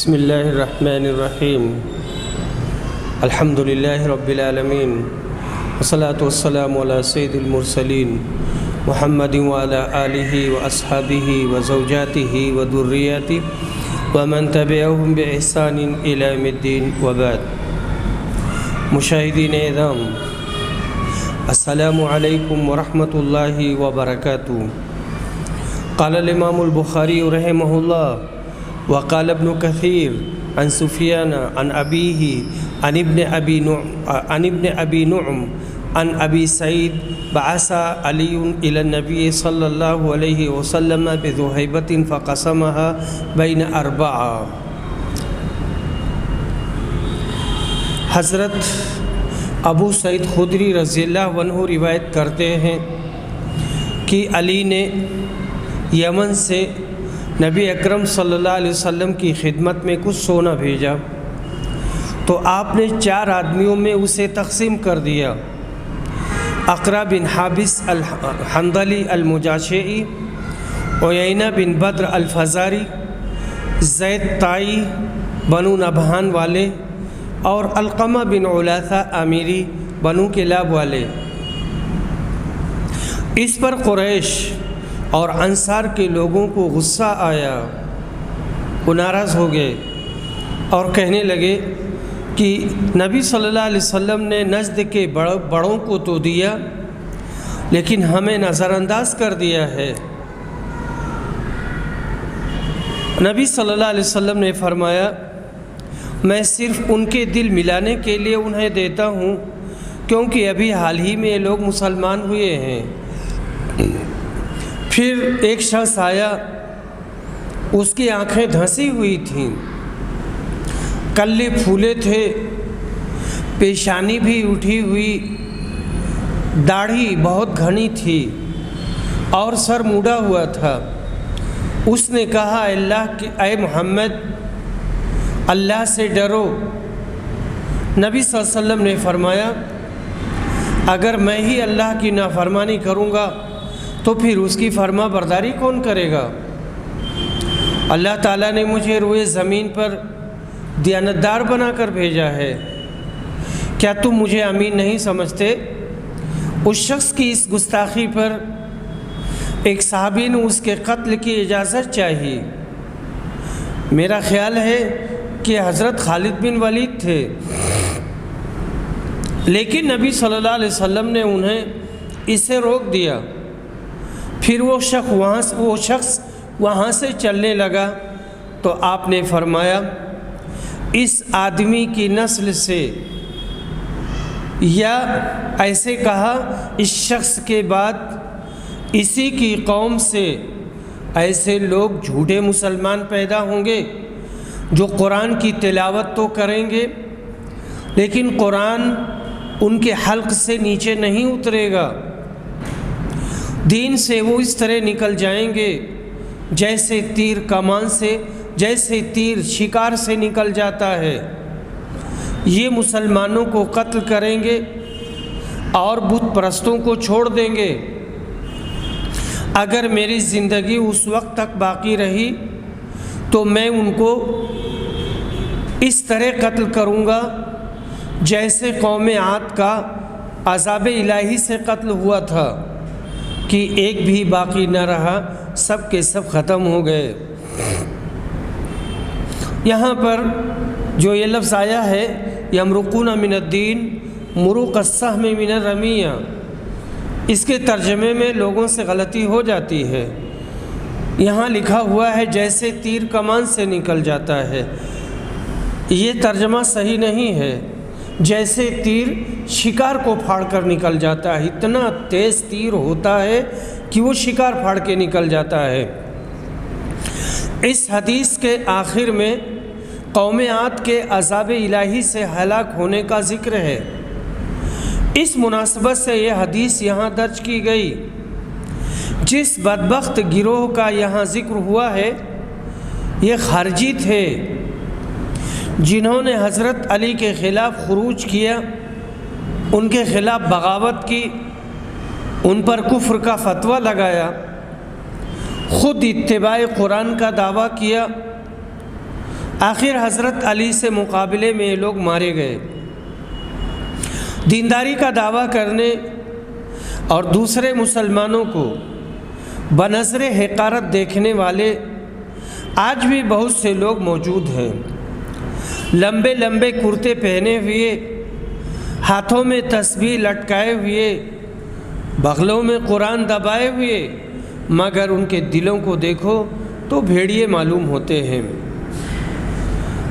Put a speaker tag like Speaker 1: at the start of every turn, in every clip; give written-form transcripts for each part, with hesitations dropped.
Speaker 1: بسم اللہ الرحمن الرحیم الحمد للہ رب العالمین والصلاة والسلام علی سید المرسلین محمد وعلی آلہ واصحابہ وزوجاتہ وذریاتہ ومن تبعہم بإحسان الی یوم الدین وبعد۔ مشاہدین اعظام، السلام علیکم ورحمۃ اللہ وبرکاتہ۔ قال الامام البخاری رحمہ اللہ وقال ابن كثير عن سفيان عن أبيه عن ابن أبي نعم عن أبي سعيد بعث علي إلى النبي صلى الله عليه وسلم بذهيبة فقسمها بين أربعة۔ حضرت ابو سعید خدری رضی اللہ عنہ روایت کرتے ہیں کہ علی نے یمن سے نبی اکرم صلی اللہ علیہ وسلم کی خدمت میں کچھ سونا بھیجا تو آپ نے 4 آدمیوں میں اسے تقسیم کر دیا۔ اقرا بن حابس الحنظلی المجاشعی، عیینہ بن بدر الفزاری، زید طائی بنو نبہان والے اور علقمہ بن علاثہ عامری بنو کلاب والے۔ اس پر قریش اور انصار کے لوگوں کو غصہ آیا، وہ ناراض ہو گئے اور کہنے لگے کہ نبی صلی اللہ علیہ وسلم نے نجد کے بڑوں کو تو دیا لیکن ہمیں نظر انداز کر دیا ہے۔ نبی صلی اللہ علیہ وسلم نے فرمایا، میں صرف ان کے دل ملانے کے لیے انہیں دیتا ہوں کیونکہ ابھی حال ہی میں یہ لوگ مسلمان ہوئے ہیں۔ پھر ایک شخص آیا، اس کی آنکھیں دھنسی ہوئی تھیں، کلے پھولے تھے، پیشانی بھی اٹھی ہوئی، داڑھی بہت گھنی تھی اور سر موڑا ہوا تھا۔ اس نے کہا، اے محمد، اللہ سے ڈرو۔ نبی صلی اللہ علیہ وسلم نے فرمایا، اگر میں ہی اللہ کی نافرمانی کروں گا تو پھر اس کی فرما برداری کون کرے گا؟ اللہ تعالیٰ نے مجھے روئے زمین پر دیانتدار بنا کر بھیجا ہے، کیا تم مجھے امین نہیں سمجھتے؟ اس شخص کی اس گستاخی پر ایک صحابی نے اس کے قتل کی اجازت چاہی۔ میرا خیال ہے کہ حضرت خالد بن ولید تھے، لیکن نبی صلی اللہ علیہ وسلم نے انہیں اسے روک دیا۔ پھر وہ شخص وہاں سے چلنے لگا تو آپ نے فرمایا، اس آدمی کی نسل سے، یا ایسے کہا اس شخص کے بعد اسی کی قوم سے ایسے لوگ جھوٹے مسلمان پیدا ہوں گے جو قرآن کی تلاوت تو کریں گے لیکن قرآن ان کے حلق سے نیچے نہیں اترے گا۔ دین سے وہ اس طرح نکل جائیں گے جیسے تیر کمان سے، جیسے تیر شکار سے نکل جاتا ہے۔ یہ مسلمانوں کو قتل کریں گے اور بت پرستوں کو چھوڑ دیں گے۔ اگر میری زندگی اس وقت تک باقی رہی تو میں ان کو اس طرح قتل کروں گا جیسے قوم عاد کا عذاب الہی سے قتل ہوا تھا کہ ایک بھی باقی نہ رہا، سب کے سب ختم ہو گئے۔ یہاں پر جو یہ لفظ آیا ہے، یمرقون من الدین مروق السہم من الرمیہ، اس کے ترجمے میں لوگوں سے غلطی ہو جاتی ہے۔ یہاں لکھا ہوا ہے جیسے تیر کمان سے نکل جاتا ہے، یہ ترجمہ صحیح نہیں ہے۔ جیسے تیر شکار کو پھاڑ کر نکل جاتا ہے، اتنا تیز تیر ہوتا ہے کہ وہ شکار پھاڑ کے نکل جاتا ہے۔ اس حدیث کے آخر میں قوم عاد کے عذاب الہی سے ہلاک ہونے کا ذکر ہے۔ اس مناسبت سے یہ حدیث یہاں درج کی گئی۔ جس بدبخت گروہ کا یہاں ذکر ہوا ہے یہ خارجی تھے، جنہوں نے حضرت علی کے خلاف خروج کیا، ان کے خلاف بغاوت کی، ان پر کفر کا فتویٰ لگایا، خود اتباع قرآن کا دعویٰ کیا آخر حضرت علی سے مقابلے میں یہ لوگ مارے گئے۔ دینداری کا دعویٰ کرنے اور دوسرے مسلمانوں کو بنظر حقارت دیکھنے والے آج بھی بہت سے لوگ موجود ہیں۔ لمبے لمبے کرتے پہنے ہوئے، ہاتھوں میں تسبیح لٹکائے ہوئے، بغلوں میں قرآن دبائے ہوئے، مگر ان کے دلوں کو دیکھو تو بھیڑیے معلوم ہوتے ہیں۔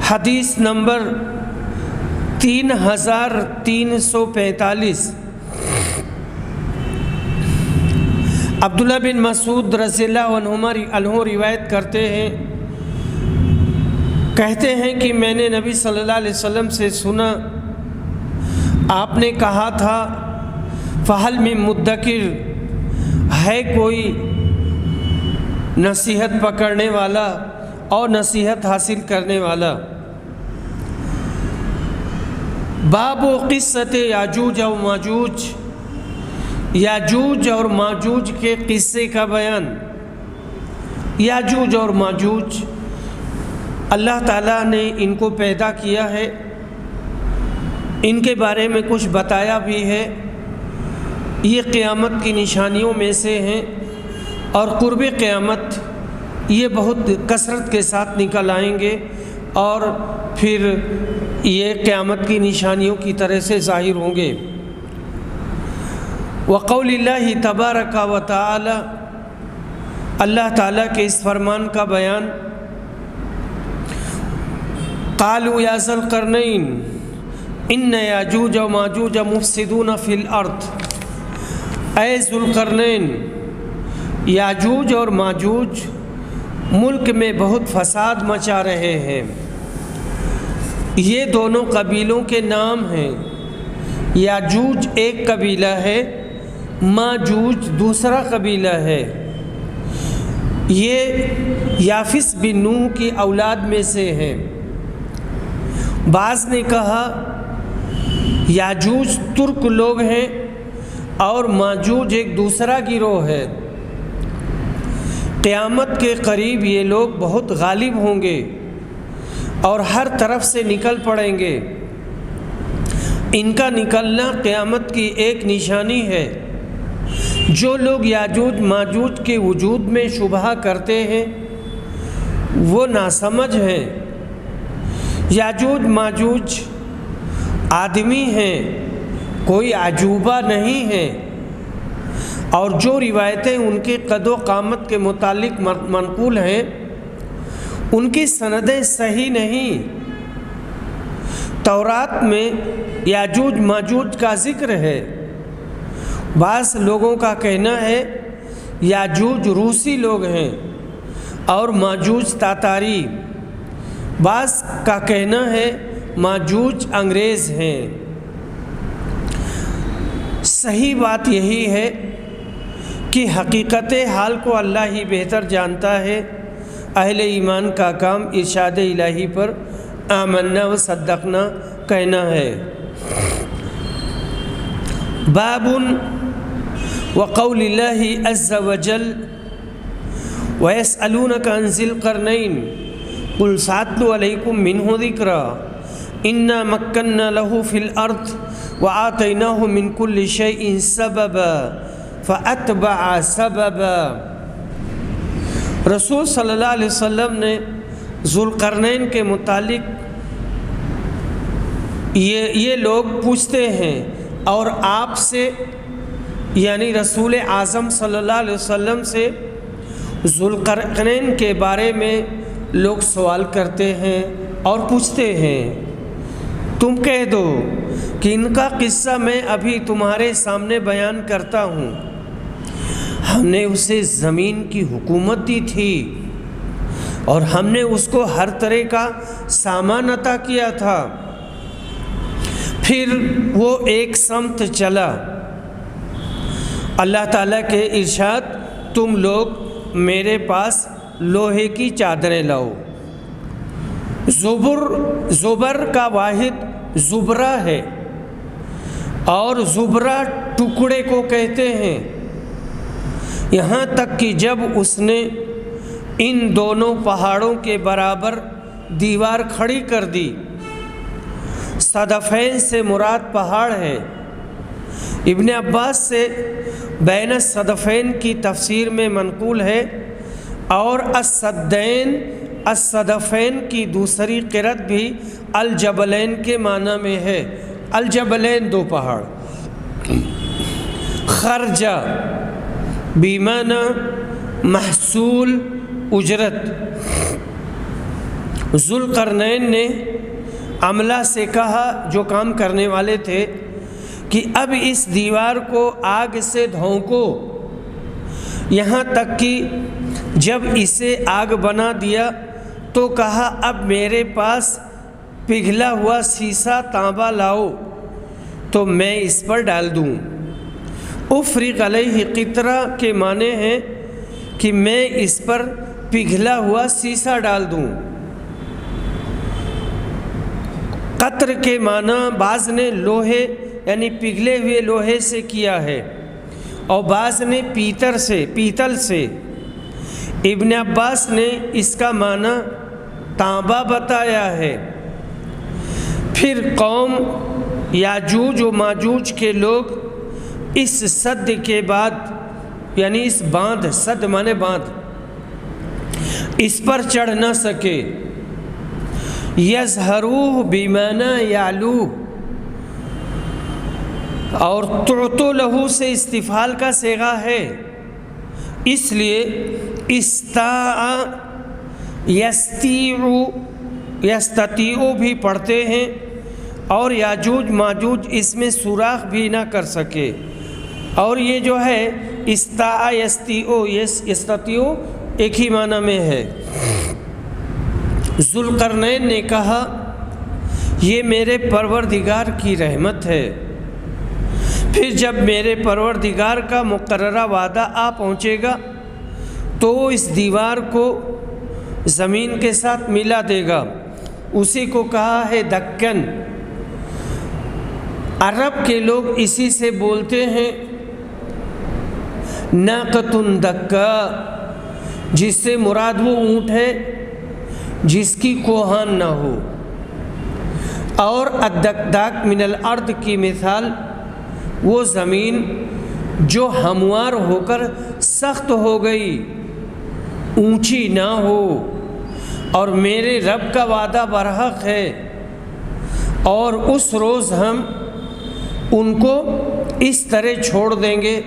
Speaker 1: حدیث نمبر 3345 عبداللہ بن مسعود رضی اللہ عنہ روایت کرتے ہیں، کہتے ہیں کہ میں نے نبی صلی اللہ علیہ وسلم سے سنا، آپ نے کہا تھا فہل من مدکر، ہے کوئی نصیحت پکڑنے والا اور نصیحت حاصل کرنے والا۔ باب قصۃ یاجوج و ماجوج، یاجوج اور ماجوج کے قصے کا بیان۔ یاجوج اور ماجوج اللہ تعالیٰ نے ان کو پیدا کیا ہے، ان کے بارے میں کچھ بتایا بھی ہے۔ یہ قیامت کی نشانیوں میں سے ہیں اور قرب قیامت یہ بہت کثرت کے ساتھ نکل آئیں گے اور پھر یہ قیامت کی نشانیوں کی طرح سے ظاہر ہوں گے۔ وقول اللہ تبارک و تعالی، اللہ تعالیٰ کے اس فرمان کا بیان۔ قالوا یا ذا القرنین ان یاجوج و ماجوج مفسدون فی الارض، اے ذو القرنین، یاجوج اور ماجوج ملک میں بہت فساد مچا رہے ہیں۔ یہ دونوں قبیلوں کے نام ہیں، یاجوج ایک قبیلہ ہے، ماجوج دوسرا قبیلہ ہے۔ یہ یافس بن نوح کی اولاد میں سے ہیں۔ بعض نے کہا یاجوج ترک لوگ ہیں اور ماجوج ایک دوسرا گروہ ہے۔ قیامت کے قریب یہ لوگ بہت غالب ہوں گے اور ہر طرف سے نکل پڑیں گے۔ ان کا نکلنا قیامت کی ایک نشانی ہے۔ جو لوگ یاجوج ماجوج کے وجود میں شبہ کرتے ہیں وہ ناسمجھ ہیں۔ یاجوج ماجوج آدمی ہیں، کوئی عجوبہ نہیں ہے، اور جو روایتیں ان کے قد و قامت کے متعلق منقول ہیں ان کی سندیں صحیح نہیں۔ تورات میں یاجوج ماجوج کا ذکر ہے۔ بعض لوگوں کا کہنا ہے یاجوج روسی لوگ ہیں اور ماجوج تاتاری، بعض کا کہنا ہے ماجوج انگریز ہیں۔ صحیح بات یہی ہے کہ حقیقت حال کو اللہ ہی بہتر جانتا ہے۔ اہل ایمان کا کام ارشاد الہی پر آمنا و صدقنا کہنا ہے۔ باب وقول اللہ عز وجل وَيَسْأَلُونَكَ عَنْ ذِي الْقَرْنَيْنِ قُلْ سَأَتْلُو عَلَيْكُمْ مِنْهُ ذِكْرًا إِنَّا مَكَّنَّا لَهُ فِي الْأَرْضِ وَآتَيْنَاهُ مِنْ كُلِّ شَيْءٍ سَبَبًا فَأَتْبَعَ سَبَبًا۔ رسول صلی اللہ علیہ وسلم نے ذوالقرنین کے متعلق یہ لوگ پوچھتے ہیں اور آپ سے یعنی رسول اعظم صلی اللہ علیہ وسلم سے ذوالقرنین کے بارے میں لوگ سوال کرتے ہیں اور پوچھتے ہیں۔ تم کہہ دو کہ ان کا قصہ میں ابھی تمہارے سامنے بیان کرتا ہوں۔ ہم نے اسے زمین کی حکومت دی تھی اور ہم نے اس کو ہر طرح کا سامان عطا کیا تھا، پھر وہ ایک سمت چلا۔ اللہ تعالیٰ کے ارشاد، تم لوگ میرے پاس لوہے کی چادریں لاؤ۔ زبر کا واحد زبرہ ہے اور زبرہ ٹکڑے کو کہتے ہیں۔ یہاں تک کہ جب اس نے ان دونوں پہاڑوں کے برابر دیوار کھڑی کر دی۔ صدفین سے مراد پہاڑ ہے۔ ابن عباس سے بین الصدفین کی تفسیر میں منقول ہے، اور الصدین الصدفین کی دوسری قرأت بھی الجبلین کے معنی میں ہے۔ الجبلین دو پہاڑ۔ خرجہ بیمانہ محصول اجرت۔ ذوالقرنین نے عملہ سے کہا، جو کام کرنے والے تھے، کہ اب اس دیوار کو آگ سے دھونکو، یہاں تک کہ جب اسے آگ بنا دیا تو کہا اب میرے پاس پگھلا ہوا سیسا تانبا لاؤ تو میں اس پر ڈال دوں۔ افرغ علیہ قطرہ کے معنی ہیں کہ میں اس پر پگھلا ہوا سیسا ڈال دوں۔ قطر کے معنی بعض نے لوہے یعنی پگھلے ہوئے لوہے سے کیا ہے، اور بعض نے پیتل سے۔ ابن عباس نے اس کا معنی تانبا بتایا ہے۔ پھر قوم یاجوج و ماجوج کے لوگ اس سد کے بعد یعنی اس باندھ، سد مانے باندھ، اس پر چڑھ نہ سکے۔ یظہروہ بیمانہ یعلو، اور تعتو لہو سے استفعال کا صیغہ ہے، اس لیے استاء یستطیع بھی پڑھتے ہیں، اور یاجوج ماجوج اس میں سوراخ بھی نہ کر سکے۔ اور یہ جو ہے استاء یستطیع ایک ہی معنی میں ہے۔ ذوالقرنین نے کہا یہ میرے پروردگار کی رحمت ہے۔ پھر جب میرے پروردگار کا مقررہ وعدہ آ پہنچے گا تو وہ اس دیوار کو زمین کے ساتھ ملا دے گا۔ اسی کو کہا ہے دکن۔ عرب کے لوگ اسی سے بولتے ہیں ناقۃ دکا، جس سے مراد وہ اونٹ ہے جس کی کوہان نہ ہو۔ اور الدکداک من الارض کی مثال وہ زمین جو ہموار ہو کر سخت ہو گئی، اونچی نہ ہو، اور میرے رب کا وعدہ برحق ہے، اور اس روز ہم ان کو اس طرح چھوڑ دیں گے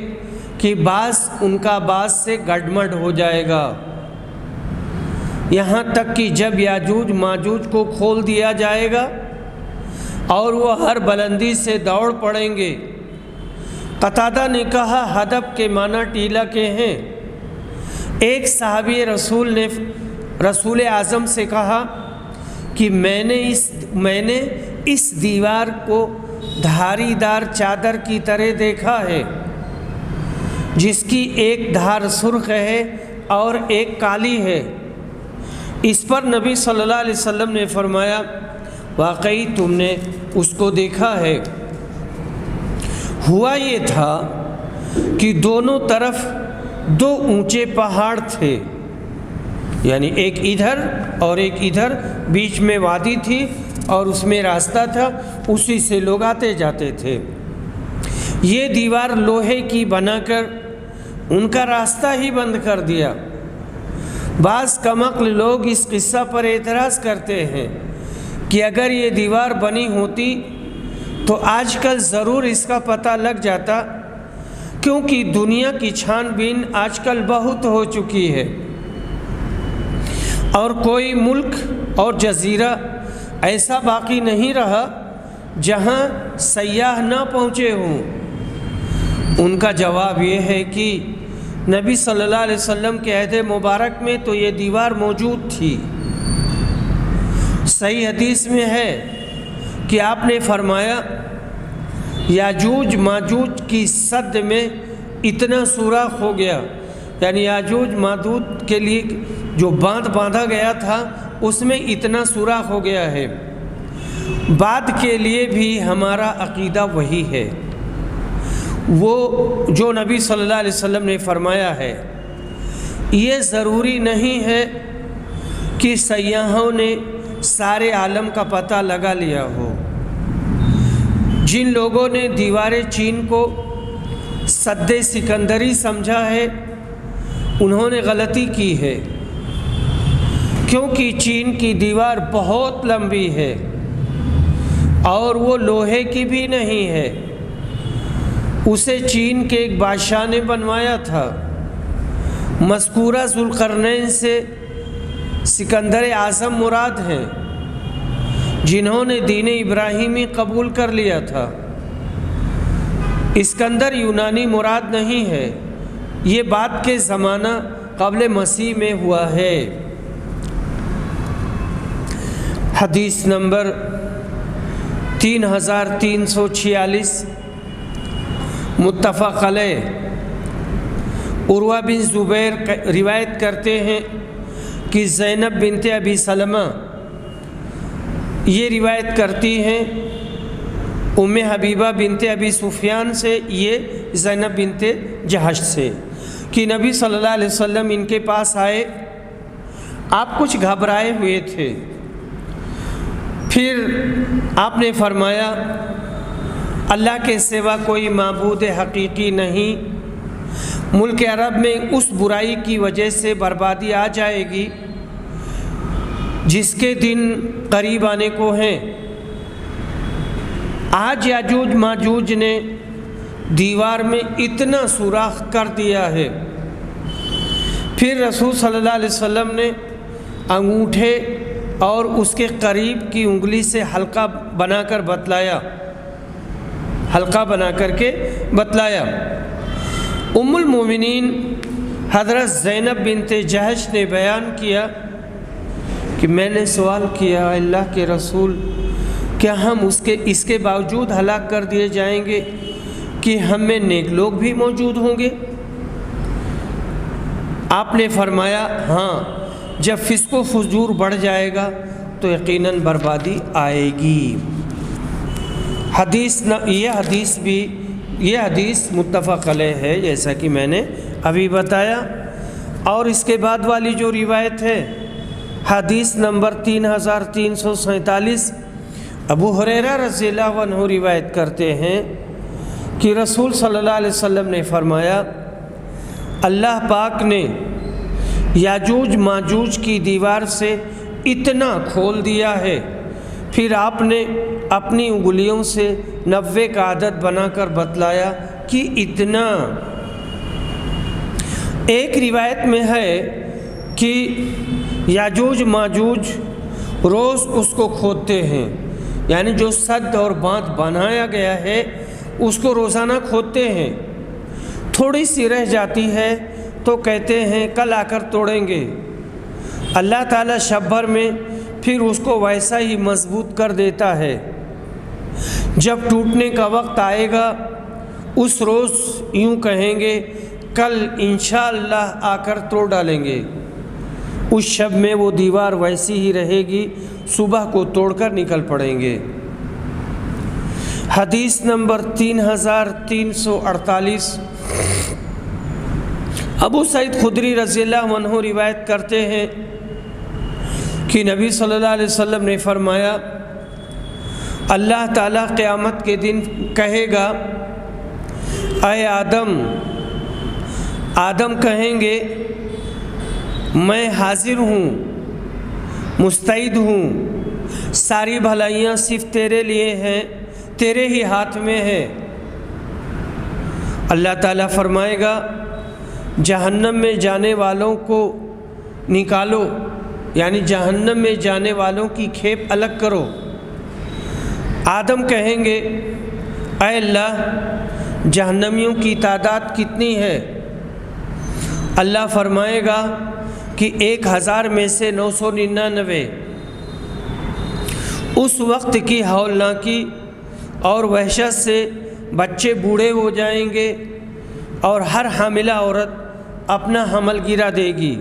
Speaker 1: کہ بعض ان کا بعض سے گڈمڈ ہو جائے گا، یہاں تک کہ جب یاجوج ماجوج کو کھول دیا جائے گا اور وہ ہر بلندی سے دوڑ پڑیں گے۔ قتادہ نے کہا ہدب کے معنی ٹیلا کے ہیں۔ ایک صحابی رسول نے رسول اعظم سے کہا کہ میں نے اس دیوار کو دھاری دار چادر کی طرح دیکھا ہے، جس کی ایک دھار سرخ ہے اور ایک کالی ہے۔ اس پر نبی صلی اللہ علیہ وسلم نے فرمایا واقعی تم نے اس کو دیکھا ہے۔ ہوا یہ تھا کہ دونوں طرف دو اونچے پہاڑ تھے، یعنی ایک ادھر اور ایک ادھر، بیچ میں وادی تھی اور اس میں راستہ تھا، اسی سے لوگ آتے جاتے تھے۔ یہ دیوار لوہے کی بنا کر ان کا راستہ ہی بند کر دیا۔ بعض کمعقل لوگ اس قصہ پر اعتراض کرتے ہیں کہ اگر یہ دیوار بنی ہوتی تو آج کل ضرور اس کا پتہ لگ جاتا، کیونکہ دنیا کی چھان بین آج کل بہت ہو چکی ہے، اور کوئی ملک اور جزیرہ ایسا باقی نہیں رہا جہاں سیاح نہ پہنچے ہوں۔ ان کا جواب یہ ہے کہ نبی صلی اللہ علیہ وسلم کے عہد مبارک میں تو یہ دیوار موجود تھی۔ صحیح حدیث میں ہے کہ آپ نے فرمایا یاجوج ماجوج کی سد میں اتنا سوراخ ہو گیا، یعنی یاجوج ماجوج کے لیے جو باندھ باندھا گیا تھا اس میں اتنا سوراخ ہو گیا ہے۔ بعد کے لیے بھی ہمارا عقیدہ وہی ہے، وہ جو نبی صلی اللہ علیہ وسلم نے فرمایا ہے۔ یہ ضروری نہیں ہے کہ سیاحوں نے سارے عالم کا پتہ لگا لیا ہو۔ جن لوگوں نے دیوار چین کو سد سکندری سمجھا ہے انہوں نے غلطی کی ہے، کیونکہ چین کی دیوار بہت لمبی ہے اور وہ لوہے کی بھی نہیں ہے۔ اسے چین کے ایک بادشاہ نے بنوایا تھا۔ مذکورہ ذوالقرنین سے سکندر اعظم مراد ہیں، جنہوں نے دین ابراہیمی قبول کر لیا تھا۔ اسکندر یونانی مراد نہیں ہے، یہ بعد کے زمانہ قبل مسیح میں ہوا ہے۔ حدیث نمبر 3346 متفق علیہ۔ عروہ بن زبیر روایت کرتے ہیں کہ زینب بنت ابی سلمہ یہ روایت کرتی ہیں ام حبیبہ بنت ابی سفیان سے، یہ زینب بنت جہش سے، کہ نبی صلی اللہ علیہ وسلم ان کے پاس آئے، آپ کچھ گھبرائے ہوئے تھے۔ پھر آپ نے فرمایا اللہ کے سوا کوئی معبود حقیقی نہیں، ملک عرب میں اس برائی کی وجہ سے بربادی آ جائے گی جس کے دن قریب آنے کو ہیں۔ آج یاجوج ماجوج نے دیوار میں اتنا سوراخ کر دیا ہے۔ پھر رسول صلی اللہ علیہ وسلم نے انگوٹھے اور اس کے قریب کی انگلی سے حلقہ بنا کر بتلایا۔ ام المومنین حضرت زینب بنت جہش نے بیان کیا کہ میں نے سوال کیا، اللہ کے رسول، کیا ہم اس کے باوجود ہلاک کر دیے جائیں گے کہ ہم میں نیک لوگ بھی موجود ہوں گے؟ آپ نے فرمایا ہاں، جب فسق و فجور بڑھ جائے گا تو یقیناً بربادی آئے گی۔ یہ حدیث متفق علیہ ہے، جیسا کہ میں نے ابھی بتایا۔ اور اس کے بعد والی جو روایت ہے حدیث نمبر 3347، ابو ہریرہ رضی اللہ عنہ روایت کرتے ہیں کہ رسول صلی اللہ علیہ وسلم نے فرمایا اللہ پاک نے یاجوج ماجوج کی دیوار سے اتنا کھول دیا ہے، پھر آپ نے اپنی انگلیوں سے 90 کا عدد بنا کر بتلایا کہ اتنا۔ ایک روایت میں ہے کہ یاجوج ماجوج روز اس کو کھودتے ہیں، یعنی جو سد اور باندھ بنایا گیا ہے اس کو روزانہ کھودتے ہیں۔ تھوڑی سی رہ جاتی ہے تو کہتے ہیں کل آ کر توڑیں گے۔ اللہ تعالیٰ شب بھر میں پھر اس کو ویسا ہی مضبوط کر دیتا ہے۔ جب ٹوٹنے کا وقت آئے گا اس روز یوں کہیں گے کل انشاءاللہ آ کر توڑ ڈالیں گے۔ اس شب میں وہ دیوار ویسی ہی رہے گی، صبح کو توڑ کر نکل پڑیں گے۔ حدیث نمبر 3348، ابو سعید خدری رضی اللہ عنہ روایت کرتے ہیں کہ نبی صلی اللہ علیہ وسلم نے فرمایا اللہ تعالیٰ قیامت کے دن کہے گا اے آدم، آدم کہیں گے میں حاضر ہوں، مستعد ہوں، ساری بھلائیاں صرف تیرے لیے ہیں، تیرے ہی ہاتھ میں ہے۔ اللہ تعالیٰ فرمائے گا جہنم میں جانے والوں کو نکالو، یعنی جہنم میں جانے والوں کی کھیپ الگ کرو۔ آدم کہیں گے اے اللہ، جہنمیوں کی تعداد کتنی ہے؟ اللہ فرمائے گا کہ 1000 میں سے 999۔ اس وقت کی ہولناکی اور وحشت سے بچے بوڑھے ہو جائیں گے اور ہر حاملہ عورت اپنا حمل گرا دے گی۔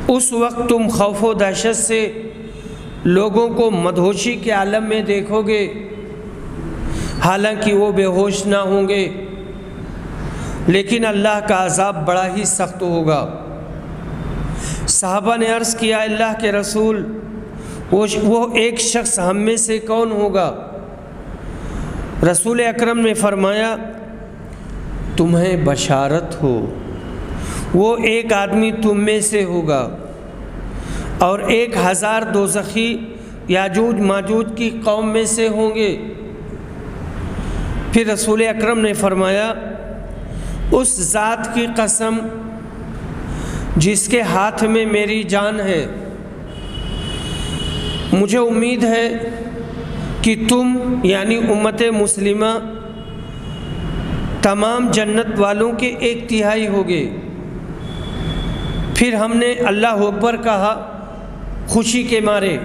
Speaker 1: اس وقت تم خوف و دہشت سے لوگوں کو مدہوشی کے عالم میں دیکھو گے، حالانکہ وہ بے ہوش نہ ہوں گے، لیکن اللہ کا عذاب بڑا ہی سخت ہوگا۔ صحابہ نے عرض کیا اللہ کے رسول وہ ایک شخص ہم میں سے کون ہوگا؟ رسول اکرم نے فرمایا تمہیں بشارت ہو، وہ ایک آدمی تم میں سے ہوگا اور 1000 دوزخی یاجوج ماجوج کی قوم میں سے ہوں گے۔ پھر رسول اکرم نے فرمایا اس ذات کی قسم جس کے ہاتھ میں میری جان ہے، مجھے امید ہے کہ تم یعنی امت مسلمہ تمام جنت والوں کے 1/3 ہوگے۔ پھر ہم نے اللہ اکبر کہا خوشی کے مارے،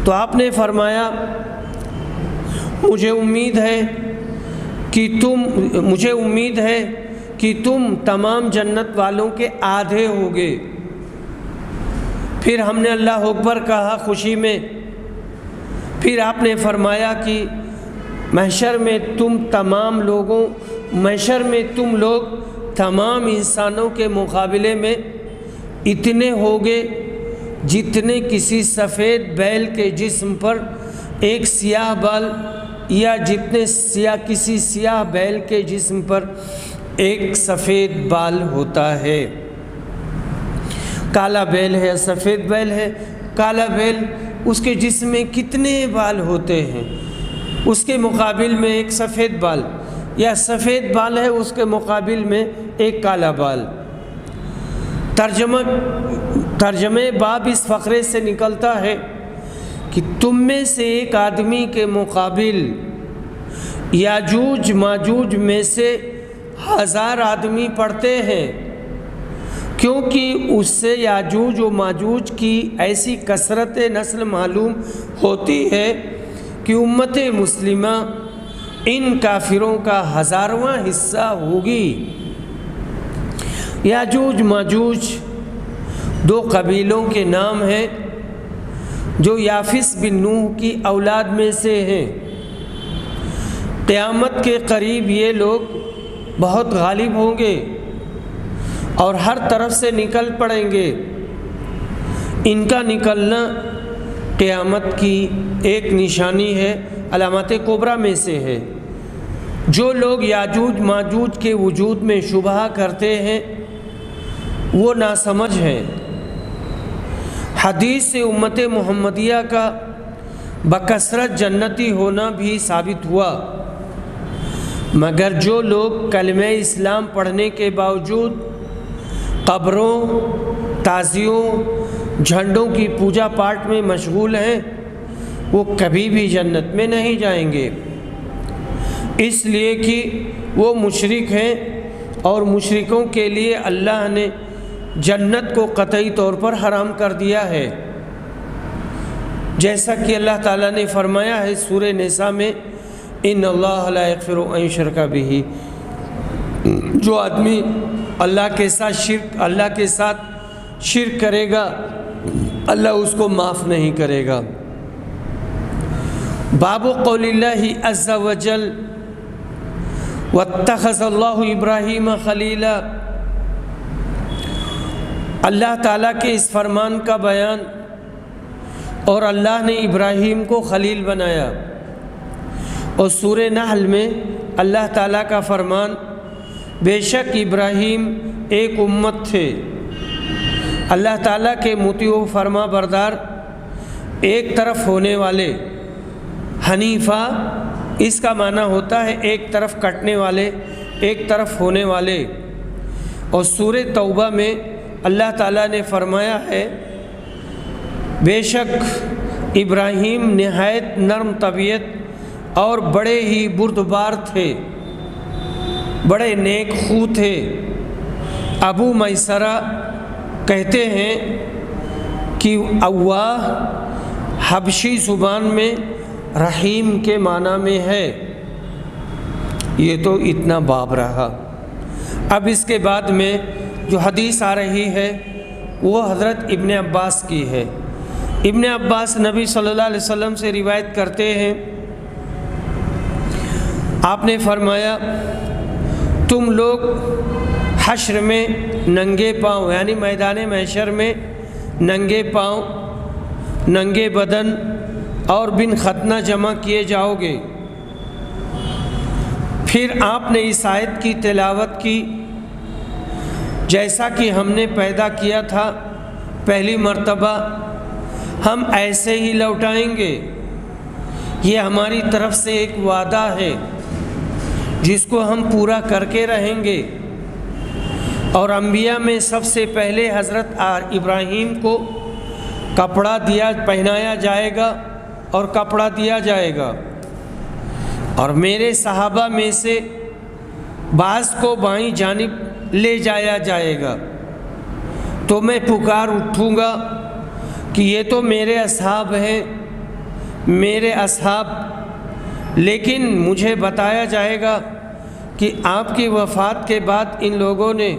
Speaker 1: تو آپ نے فرمایا مجھے امید ہے کہ تم تمام جنت والوں کے آدھے ہوگے۔ پھر ہم نے اللہ اکبر کہا خوشی میں، پھر آپ نے فرمایا کہ محشر میں تم لوگ تمام انسانوں کے مقابلے میں اتنے ہوگے جتنے کسی سفید بیل کے جسم پر ایک سیاہ بال، یا جتنے کسی سیاہ بیل کے جسم پر ایک سفید بال ہوتا ہے۔ کالا بیل ہے، سفید بیل ہے۔ کالا بیل اس کے جسم میں کتنے بال ہوتے ہیں، اس کے مقابل میں ایک سفید بال، یا سفید بال ہے اس کے مقابل میں ایک کالا بال۔ ترجمہ باب اس فقرے سے نکلتا ہے کہ تم میں سے ایک آدمی کے مقابل یاجوج ماجوج میں سے 1000 آدمی پڑھتے ہیں، کیونکہ اس سے یاجوج و ماجوج کی ایسی کثرت نسل معلوم ہوتی ہے کہ امت مسلمہ ان کافروں کا 1000واں حصہ ہوگی۔ یاجوج ماجوج 2 قبیلوں کے نام ہیں جو یافس بن نوح کی اولاد میں سے ہیں۔ قیامت کے قریب یہ لوگ بہت غالب ہوں گے اور ہر طرف سے نکل پڑیں گے۔ ان کا نکلنا قیامت کی ایک نشانی ہے، علامات کبریٰ میں سے ہے۔ جو لوگ یاجوج ماجوج کے وجود میں شبہ کرتے ہیں وہ ناسمجھ ہیں۔ حدیث سے امت محمدیہ کا بکثرت جنتی ہونا بھی ثابت ہوا، مگر جو لوگ کلمہ اسلام پڑھنے کے باوجود قبروں، تعزیوں، جھنڈوں کی پوجا پاٹ میں مشغول ہیں وہ کبھی بھی جنت میں نہیں جائیں گے، اس لیے کہ وہ مشرک ہیں اور مشرکوں کے لیے اللہ نے جنت کو قطعی طور پر حرام کر دیا ہے، جیسا کہ اللہ تعالیٰ نے فرمایا ہے سورہ نساء میں ان اللہ لا یغفر ان یشرک بہ۔ جو آدمی اللہ کے ساتھ شرک کرے گا اللہ اس کو معاف نہیں کرے گا۔ باب قول اللہ عز وجل واتخذ اللہ ابراہیم خلیلا، اللہ تعالیٰ کے اس فرمان کا بیان، اور اللہ نے ابراہیم کو خلیل بنایا۔ اور سورہ نحل میں اللہ تعالیٰ کا فرمان بے شک ابراہیم ایک امت تھے، اللہ تعالیٰ کے مطیع و فرما بردار، ایک طرف ہونے والے۔ حنیفہ اس کا معنی ہوتا ہے ایک طرف کٹنے والے، ایک طرف ہونے والے۔ اور سورہ توبہ میں اللہ تعالیٰ نے فرمایا ہے بے شک ابراہیم نہایت نرم طبیعت اور بڑے ہی بردبار تھے، بڑے نیک خو تھے۔ ابو میسرہ کہتے ہیں کہ اواہ حبشی زبان میں رحیم کے معنی میں ہے۔ یہ تو اتنا باب رہا۔ اب اس کے بعد میں جو حدیث آ رہی ہے وہ حضرت ابن عباس کی ہے۔ ابن عباس نبی صلی اللہ علیہ وسلم سے روایت کرتے ہیں، آپ نے فرمایا تم لوگ حشر میں ننگے پاؤں، یعنی میدان محشر میں ننگے پاؤں ننگے بدن اور بن ختنہ جمع کیے جاؤ گے۔ پھر آپ نے اس آیت کی تلاوت کی، جیسا کہ ہم نے پیدا کیا تھا پہلی مرتبہ ہم ایسے ہی لوٹائیں گے، یہ ہماری طرف سے ایک وعدہ ہے جس کو ہم پورا کر کے رہیں گے۔ اور انبیاء میں سب سے پہلے حضرت ابراہیم کو کپڑا پہنایا جائے گا اور کپڑا دیا جائے گا، اور میرے صحابہ میں سے بعض کو بائیں جانب لے جایا جائے گا، تو میں پکار اٹھوں گا کہ یہ تو میرے اصحاب ہیں، میرے اصحاب، لیکن مجھے بتایا جائے گا کہ آپ کی وفات کے بعد ان لوگوں نے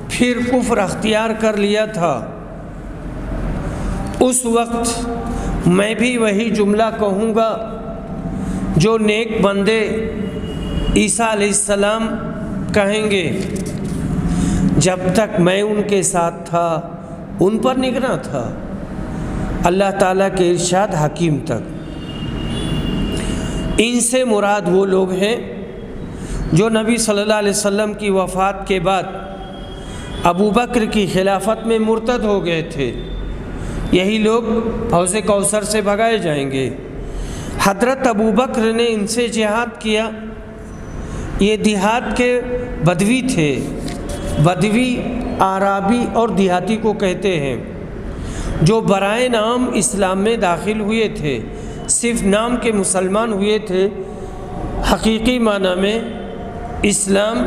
Speaker 1: پھر کفر اختیار کر لیا تھا۔ اس وقت میں بھی وہی جملہ کہوں گا جو نیک بندے عیسیٰ علیہ السلام کہیں گے، جب تک میں ان کے ساتھ تھا ان پر نگراں تھا۔ اللہ تعالیٰ کے ارشاد حکیم تک۔ ان سے مراد وہ لوگ ہیں جو نبی صلی اللہ علیہ وسلم کی وفات کے بعد ابو بکر کی خلافت میں مرتد ہو گئے تھے، یہی لوگ حوض کوثر سے بھگائے جائیں گے۔ حضرت ابو بکر نے ان سے جہاد کیا، یہ دیہات کے بدوی تھے، بدوی اعرابی اور دیہاتی کو کہتے ہیں، جو برائے نام اسلام میں داخل ہوئے تھے، صرف نام کے مسلمان ہوئے تھے، حقیقی معنی میں اسلام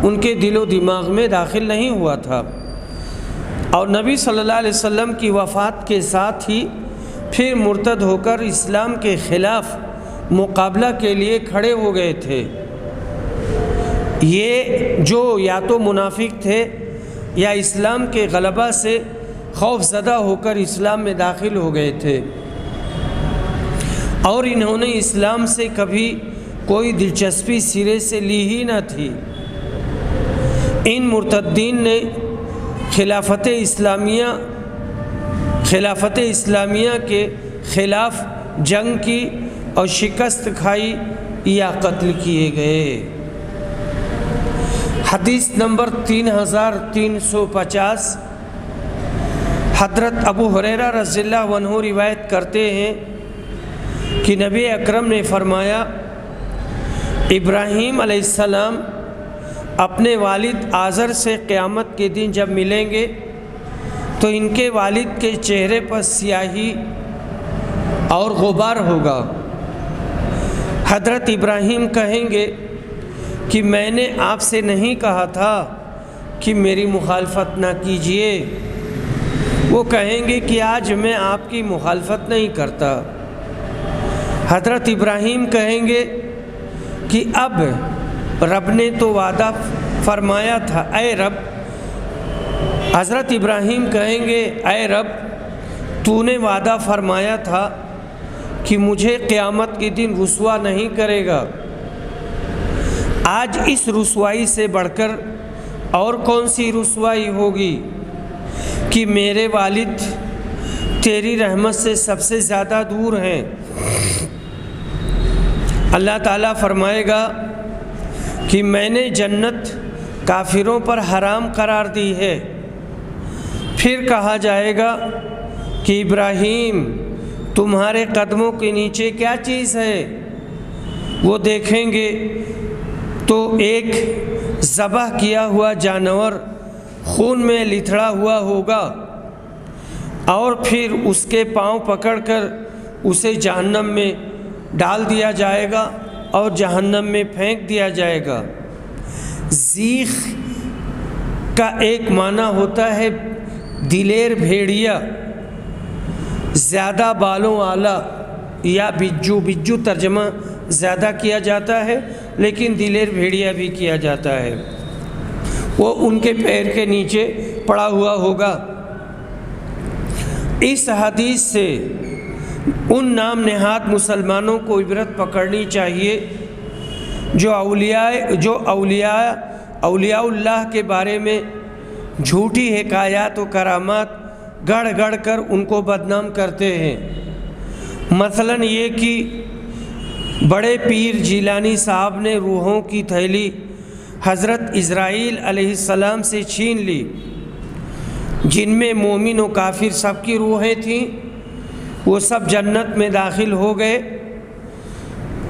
Speaker 1: ان کے دل و دماغ میں داخل نہیں ہوا تھا۔ اور نبی صلی اللہ علیہ وسلم کی وفات کے ساتھ ہی پھر مرتد ہو کر اسلام کے خلاف مقابلہ کے لیے کھڑے ہو گئے تھے۔ یہ جو یا تو منافق تھے یا اسلام کے غلبہ سے خوف زدہ ہو کر اسلام میں داخل ہو گئے تھے، اور انہوں نے اسلام سے کبھی کوئی دلچسپی سرے سے لی ہی نہ تھی۔ ان مرتدین نے خلافت اسلامیہ کے خلاف جنگ کی اور شکست کھائی یا قتل کیے گئے۔ حدیث نمبر 3350، حضرت ابو ہریرہ رضی اللہ عنہ روایت کرتے ہیں کہ نبی اکرم نے فرمایا، ابراہیم علیہ السلام اپنے والد آزر سے قیامت کے دن جب ملیں گے تو ان کے والد کے چہرے پر سیاہی اور غبار ہوگا۔ حضرت ابراہیم کہیں گے کہ میں نے آپ سے نہیں کہا تھا کہ میری مخالفت نہ کیجیے۔ وہ کہیں گے کہ آج میں آپ کی مخالفت نہیں کرتا۔ حضرت ابراہیم کہیں گے کہ اب رب نے تو وعدہ فرمایا تھا، اے رب۔ حضرت ابراہیم کہیں گے، اے رب تو نے وعدہ فرمایا تھا کہ مجھے قیامت کے دن رسوا نہیں کرے گا۔ آج اس رسوائی سے بڑھ کر اور کون سی رسوائی ہوگی کہ میرے والد تیری رحمت سے سب سے زیادہ دور ہیں۔ اللہ تعالیٰ فرمائے گا کہ میں نے جنت کافروں پر حرام قرار دی ہے۔ پھر کہا جائے گا کہ ابراہیم تمہارے قدموں کے نیچے کیا چیز ہے؟ وہ دیکھیں گے تو ایک ذبح کیا ہوا جانور خون میں لتھڑا ہوا ہوگا، اور پھر اس کے پاؤں پکڑ کر اسے جہنم میں ڈال دیا جائے گا اور جہنم میں پھینک دیا جائے گا۔ زیخ کا ایک معنی ہوتا ہے دلیر بھیڑیا، زیادہ بالوں والا، یا بجو ترجمہ زیادہ کیا جاتا ہے، لیکن دلیر بھیڑیا بھی کیا جاتا ہے۔ وہ ان کے پیر کے نیچے پڑا ہوا ہوگا۔ اس حدیث سے ان نام نہاد مسلمانوں کو عبرت پکڑنی چاہیے جو اولیاء اللہ کے بارے میں جھوٹی حکایات و کرامات گڑھ گڑھ کر ان کو بدنام کرتے ہیں۔ مثلاً یہ کہ بڑے پیر جیلانی صاحب نے روحوں کی تھیلی حضرت اسرائیل علیہ السلام سے چھین لی، جن میں مومن و کافر سب کی روحیں تھیں، وہ سب جنت میں داخل ہو گئے۔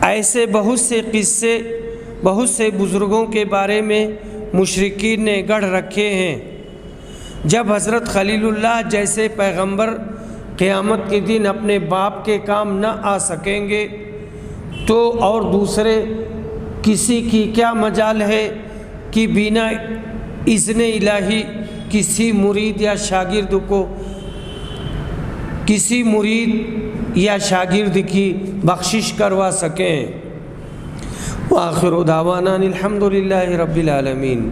Speaker 1: ایسے بہت سے قصے بہت سے بزرگوں کے بارے میں مشرکین نے گڑھ رکھے ہیں۔ جب حضرت خلیل اللہ جیسے پیغمبر قیامت کے دن اپنے باپ کے کام نہ آ سکیں گے تو اور دوسرے کسی کی کیا مجال ہے کہ بنا اذن الہی کسی مرید یا شاگرد کی بخشش کروا سکیں۔ وآخر دعوانا الحمد للہ رب العالمین۔